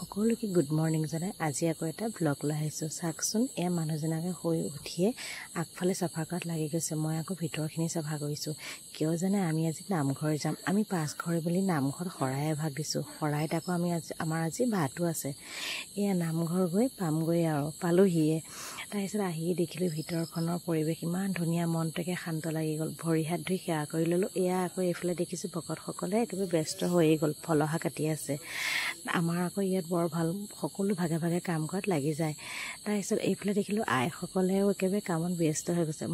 সকলোকে good morning জনাই আজি আকৌ এটা ব্লগ লৈ আহিছোঁ। চাওকচোন এয়া মানুহজনাকে শুই উঠিয়ে আগফালে চাফা কৰাত লাগি গৈছে। মই আকৌ ভিতৰখিনি চাফা কৰিছোঁ। কিয় জানে আমি আজি নামঘৰ যাম। আমি 5 ঘৰ বুলি নামঘৰত শৰাই এভাগ দিছোঁ। শৰাইত আকৌ আমাৰ আজি ভাতো আছে। এয়া নামঘৰ গৈ পামগৈ আৰু পালোহিয়ে। তাৰপিছত আহি দেখিলোঁ ভিতৰখনৰ পৰিৱেশ ইমান ধুনীয়া, মনটোকে শান্ত লাগি গ'ল। ভৰি হাত ধুই সেৱা কৰি ল'লোঁ। এয়া আকৌ এইফালে দেখিছোঁ ভকতসকলে একেবাৰে ব্যস্ত হৈয়ে গ'ল, ফলহা কাটি আছে। আমাৰ আকৌ ইয়াত বৰ ভাল, সকলো ভাগে ভাগে কাম কৰাত লাগি যায়। তাৰপিছত এইফালে দেখিলোঁ আইসকলেও একেবাৰে কামত ব্যস্ত হৈ গৈছে।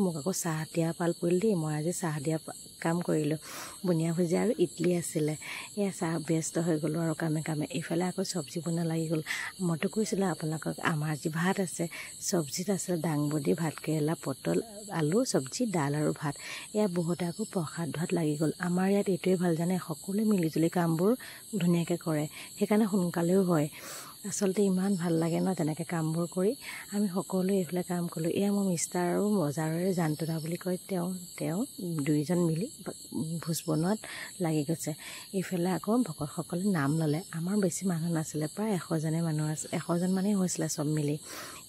মোক আকৌ চাহ দিয়া পাল পৰিল দেই। মই আজি চাহ দিয়া কাম কৰিলোঁ। বুনিয়া ভুজিয়া আৰু ইডলি আছিলে। এয়া চাহ ব্যস্ত হৈ গ'লোঁ আৰু কামে কামে। এইফালে আকৌ চব্জি বনোৱা লাগি গ'ল। মইতো কৈছিলোঁ আপোনালোকক আমাৰ আজি ভাত আছে। চব্জিত আছিলে দাংবডি, ভাতকেৰেলা, পটল, আলু চব্জি, দাল আৰু ভাত। এয়া বহুতে আকৌ প্ৰসাদ ধোৱাত লাগি গ'ল। আমাৰ ইয়াত এইটোৱে ভাল জানে, সকলোৱে মিলিজুলি কামবোৰ ধুনীয়াকৈ কৰে, সেইকাৰণে সোনকালেও হয়। আচলতে ইমান ভাল লাগে ন তেনেকৈ কামবোৰ কৰি। আমি সকলোৱে এইফালে কাম কৰিলোঁ। এয়া মোৰ মিষ্টাৰ আৰু বজাৰৰে জানটোদা বুলি কয়, তেওঁ দুইজন মিলি ভোজ বনোৱাত লাগি গৈছে। এইফালে আকৌ ভকতসকলে নাম ল'লে। আমাৰ বেছি মানুহ নাছিলে, প্ৰায় 100জনে মানুহ আছে, 100জন মানেই হৈছিলে চব মিলি।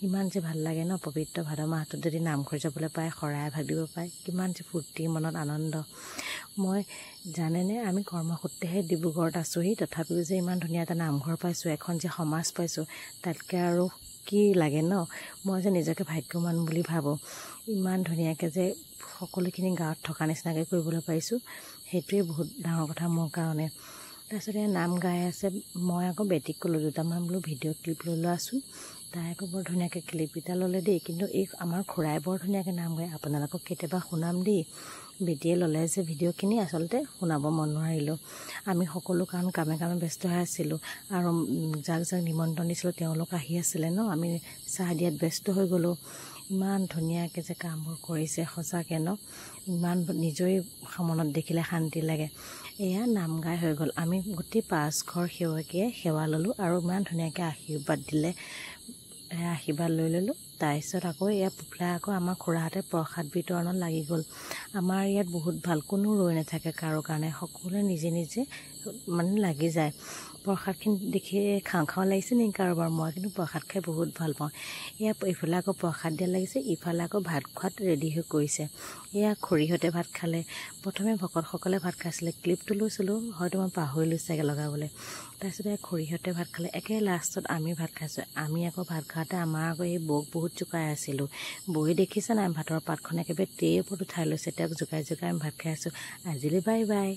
ইমান যে ভাল লাগে ন, পবিত্ৰ ভাদ মাহটোত যদি নামঘৰ যাবলৈ পায়, শৰাই এভাগ দিব পায়, কিমান যে ফূৰ্তি, মনত আনন্দ। মই জানেনে, আমি কৰ্মসূত্ৰেহে ডিব্ৰুগড়ত আছোঁহি, তথাপিও যে ইমান ধুনীয়া এটা নামঘৰ পাইছোঁ, এখন যে সমাজ পাইছোঁ, তাতকৈ আৰু কি লাগে ন। মই যে নিজকে ভাগ্যৱান বুলি ভাবোঁ। ইমান ধুনীয়াকৈ যে সকলোখিনি গাঁৱত থকা নিচিনাকৈ কৰিবলৈ পাৰিছোঁ, সেইটোৱে বহুত ডাঙৰ কথা মোৰ কাৰণে। তাৰপিছতে নাম গাই আছে। মই আকৌ বেটিক ক'লোঁ দুটামান বোলো ভিডিঅ' ক্লিপ লৈ লোৱাচোন। তাই আকৌ বৰ ধুনীয়াকৈ ক্লিপকেইটা ল'লে দেই। কিন্তু এই আমাৰ খুৰাই বৰ ধুনীয়াকৈ নাম গায়, আপোনালোকক কেতিয়াবা শুনাম দেই। বেটিয়ে ল'লে যে ভিডিঅ'খিনি, আচলতে শুনাব মন নোৱাৰিলোঁ। আমি সকলো কাৰণ কামে কামে ব্যস্ত হৈ আছিলোঁ আৰু যাক যাক নিমন্ত্ৰণ দিছিলোঁ তেওঁলোক আহি আছিলে ন, আমি চাহ দিয়াত ব্যস্ত হৈ গ'লোঁ। ইমান ধুনীয়াকৈ যে কামবোৰ কৰিছে, সঁচাকৈ ন, ইমান নিজৰে মনত দেখিলে শান্তি লাগে। এয়া নাম গাই হৈ গ'ল। আমি গোটেই 5 ঘৰ সেৱকীয়ে সেৱা ল'লোঁ আৰু ইমান ধুনীয়াকৈ আশীৰ্বাদ দিলে। আশীৰ্বাদ লৈ ল'লোঁ। তাৰপিছত আকৌ এয়া পুফলা আকৌ আমাৰ খুৰাহঁতে প্ৰসাদ বিতৰণত লাগি গ'ল। আমাৰ ইয়াত বহুত ভাল, কোনো ৰৈ নাথাকে কাৰো কাৰণে, সকলোৱে নিজে নিজে মানে লাগি যায়। প্ৰসাদখিনি দেখি খাওঁ খাওঁ লাগিছে নেকি কাৰোবাৰ, মই কিন্তু প্ৰসাদ খাই বহুত ভাল পাওঁ। এয়া এইফালে আকৌ প্ৰসাদ দিয়া লাগিছে, ইফালে আকৌ ভাত খোৱাত ৰেডি হৈ কৰিছে। এয়া খুৰীহঁতে ভাত খালে। প্ৰথমে ভকতসকলে ভাত খাইছিলে, ক্লিপটো লৈছিলোঁ, হয়তো মই পাহৰিলোঁ চাগে লগাবলৈ। তাৰপিছতে খুৰীহঁতে ভাত খালে, একে লাষ্টত আমি ভাত খাইছোঁ। আমি আকৌ ভাত খাওঁতে আমাৰ আকৌ এই বৌক বহুত জোকাই আছিলোঁ। বৌয়ে দেখিছে নাই ভাতৰ পাতখন একেবাৰে ট্ৰেৰ ওপৰত উঠাই লৈছে, তেওঁক জোকাই জোকাই আমি ভাত খাই আছোঁ। আজিলৈ বাই বাই।